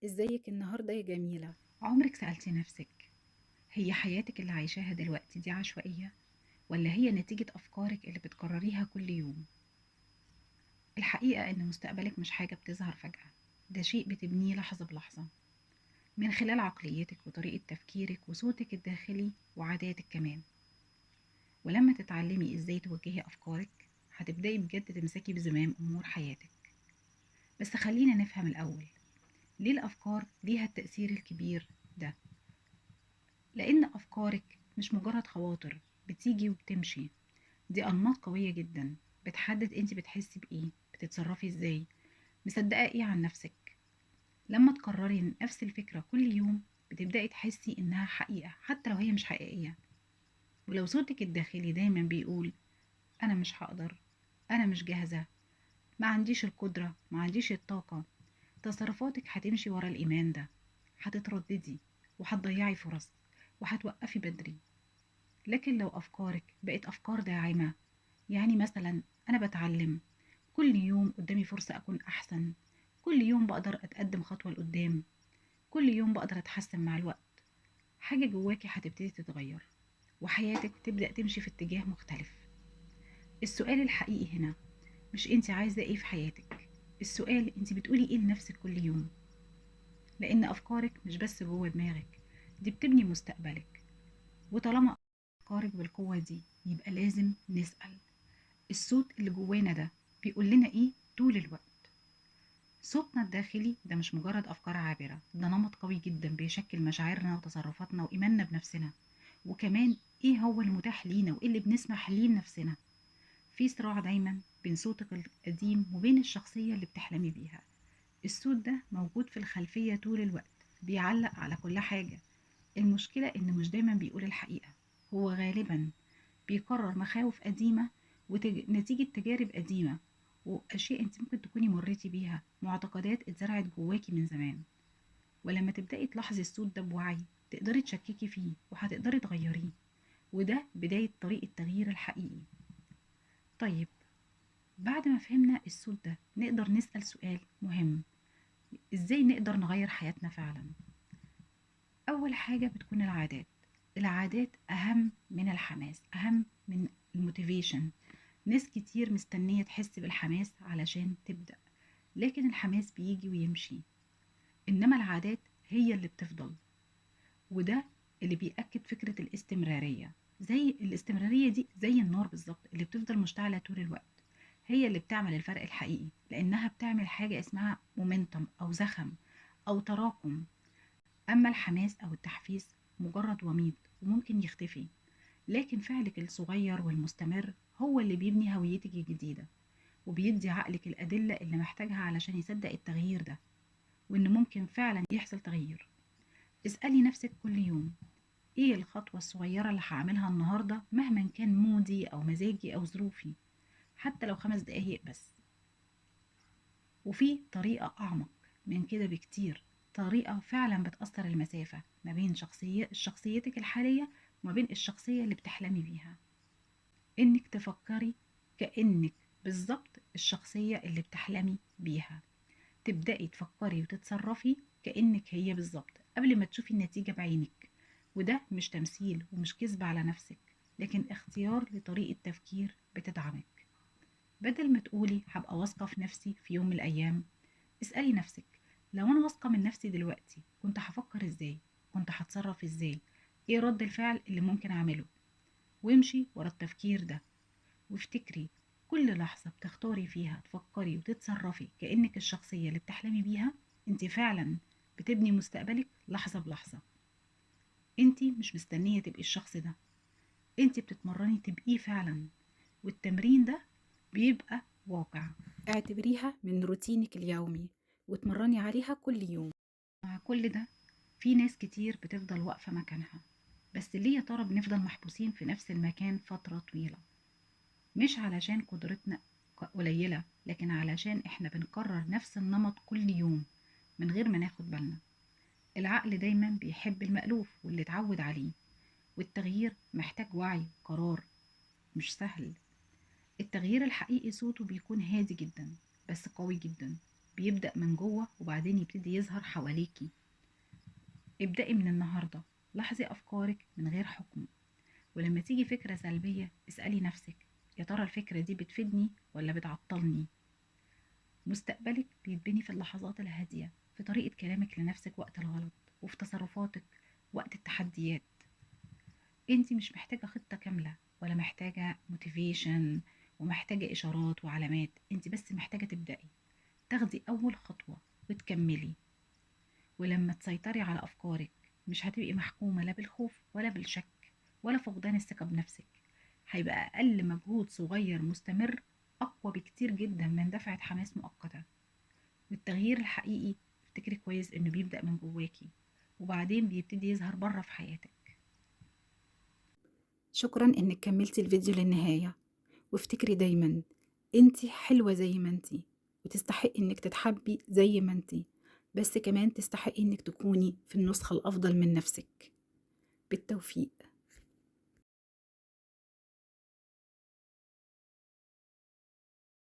ازيك النهاردة يا جميلة؟ عمرك سألتي نفسك هي حياتك اللي عايشاها دلوقتي دي عشوائية ولا هي نتيجة أفكارك اللي بتكرريها كل يوم؟ الحقيقة إن مستقبلك مش حاجة بتظهر فجأة، ده شيء بتبنيه لحظة بلحظة من خلال عقليتك وطريقة تفكيرك وصوتك الداخلي وعاداتك كمان. ولما تتعلمي إزاي توجهي أفكارك هتبدأي بجد تمسكي بزمام أمور حياتك. بس خلينا نفهم الأول، ليه الأفكار ليها التأثير الكبير ده؟ لأن أفكارك مش مجرد خواطر بتيجي وبتمشي، دي أنماط قوية جدا بتحدد انت بتحسي بإيه، بتتصرفي إزاي، مصدقة إيه عن نفسك. لما تكرري نفس الفكرة كل يوم بتبدأي تحسي إنها حقيقة حتى لو هي مش حقيقية. ولو صوتك الداخلي دايما بيقول أنا مش هقدر، أنا مش جاهزة، ما عنديش القدرة، ما عنديش الطاقة، تصرفاتك هتمشي ورا الإيمان ده، هتترددي وهتضيعي فرص وهتوقفي بدري. لكن لو أفكارك بقت أفكار داعمة، يعني مثلا أنا بتعلم، كل يوم قدامي فرصة أكون أحسن، كل يوم بقدر أتقدم خطوة لقدام، كل يوم بقدر أتحسن مع الوقت، حاجة جواكي هتبتدي تتغير وحياتك تبدأ تمشي في اتجاه مختلف. السؤال الحقيقي هنا مش انت عايزة ايه في حياتك، السؤال انت بتقولي ايه لنفسك كل يوم. لأن أفكارك مش بس جوه دماغك، دي بتبني مستقبلك. وطالما أفكارك بالقوة دي يبقى لازم نسأل، الصوت اللي جوانا ده بيقول لنا ايه طول الوقت؟ صوتنا الداخلي ده مش مجرد أفكار عابرة، ده نمط قوي جدا بيشكل مشاعرنا وتصرفاتنا وإيماننا بنفسنا. وكمان ايه هو المتاح لينا وايه اللي بنسمح ليه لنفسنا. في صراع دايما بين صوتك القديم وبين الشخصية اللي بتحلمي بيها. الصوت ده موجود في الخلفية طول الوقت، بيعلق على كل حاجة. المشكلة إنه مش دايما بيقول الحقيقة، هو غالبا بيكرر مخاوف قديمة ونتيجة تجارب قديمة وأشياء أنت ممكن تكوني مريتي بيها، معتقدات اتزرعت جواكي من زمان. ولما تبدأي تلاحظي الصوت ده بوعي تقدري تشككي فيه وهتقدري تغيريه، وده بداية طريق التغيير الحقيقي. طيب، بعد ما فهمنا الصوت ده نقدر نسأل سؤال مهم، إزاي نقدر نغير حياتنا فعلا؟ أول حاجة بتكون العادات. العادات أهم من الحماس، أهم من الموتيفيشن. ناس كتير مستنية تحس بالحماس علشان تبدأ، لكن الحماس بيجي ويمشي، إنما العادات هي اللي بتفضل. وده اللي بيأكد فكرة الاستمرارية. زي الاستمرارية دي زي النار بالظبط اللي بتفضل مشتعلة طول الوقت، هي اللي بتعمل الفرق الحقيقي، لأنها بتعمل حاجة اسمها مومنتم أو زخم أو تراكم. أما الحماس أو التحفيز مجرد وميض وممكن يختفي، لكن فعلك الصغير والمستمر هو اللي بيبني هويتك الجديدة، وبيدي عقلك الأدلة اللي محتاجها علشان يصدق التغيير ده، وإن ممكن فعلا يحصل تغيير. اسألي نفسك كل يوم، إيه الخطوة الصغيرة اللي هعملها النهاردة مهما كان مودي أو مزاجي أو ظروفي، حتى لو 5 دقايق بس. وفي طريقة أعمق من كده بكتير، طريقة فعلا بتأثر المسافة ما بين شخصيتك الحالية وما بين الشخصية اللي بتحلمي بيها. إنك تفكري كأنك بالظبط الشخصية اللي بتحلمي بيها، تبدأي تفكري وتتصرفي كأنك هي بالظبط قبل ما تشوفي النتيجة بعينك. وده مش تمثيل ومش كذب على نفسك، لكن اختيار لطريقة تفكير بتدعمك. بدل ما تقولي هبقى واثقة في نفسي في يوم من الأيام، اسألي نفسك، لو أنا واثقة من نفسي دلوقتي كنت هفكر إزاي؟ كنت هتصرف إزاي؟ إيه رد الفعل اللي ممكن أعمله؟ وامشي ورا التفكير ده. وافتكري، كل لحظة بتختاري فيها تفكري وتتصرفي كأنك الشخصية اللي بتحلمي بيها، انت فعلا بتبني مستقبلك لحظة بلحظة. انت مش مستنية تبقي الشخص ده، انت بتتمرني تبقيه فعلا، والتمرين ده بيبقى واقع. اعتبريها من روتينك اليومي وتمرني عليها كل يوم. مع كل ده في ناس كتير بتفضل واقفة مكانها. بس ليه يا ترى بنفضل محبوسين في نفس المكان فترة طويلة؟ مش علشان قدرتنا قليلة، لكن علشان احنا بنكرر نفس النمط كل يوم من غير ما ناخد بالنا. العقل دايما بيحب المألوف واللي اتعود عليه، والتغيير محتاج وعي وقرار، مش سهل. التغيير الحقيقي صوته بيكون هادي جدا بس قوي جدا. بيبدأ من جوه وبعدين يبتدي يظهر حواليكي. ابدأي من النهاردة، لاحظي أفكارك من غير حكم، ولما تيجي فكرة سلبية اسألي نفسك: يا ترى الفكرة دي بتفيدني ولا بتعطلني؟ مستقبلك بيتبني في اللحظات الهادية، في طريقة كلامك لنفسك وقت الغلط، وفي تصرفاتك وقت التحديات. انت مش محتاجة خطة كاملة ولا محتاجة موتيفيشن ومحتاجة إشارات وعلامات، انت بس محتاجة تبدأي، تاخدي أول خطوة وتكملي. ولما تسيطري على أفكارك مش هتبقي محكومة لا بالخوف ولا بالشك ولا فقدان الثقة بنفسك. هيبقى أقل مجهود صغير مستمر أقوى بكتير جدا من دفعة حماس مؤقتة. والتغيير الحقيقي، افتكري كويس إنه بيبدأ من جواكي وبعدين بيبتدي يظهر بره في حياتك. شكرا إنك كملتي الفيديو للنهاية، وافتكري دايما انتي حلوة زي ما انتي، وتستحقي إنك تتحبي زي ما انتي، بس كمان تستحقي إنك تكوني في النسخة الأفضل من نفسك. بالتوفيق.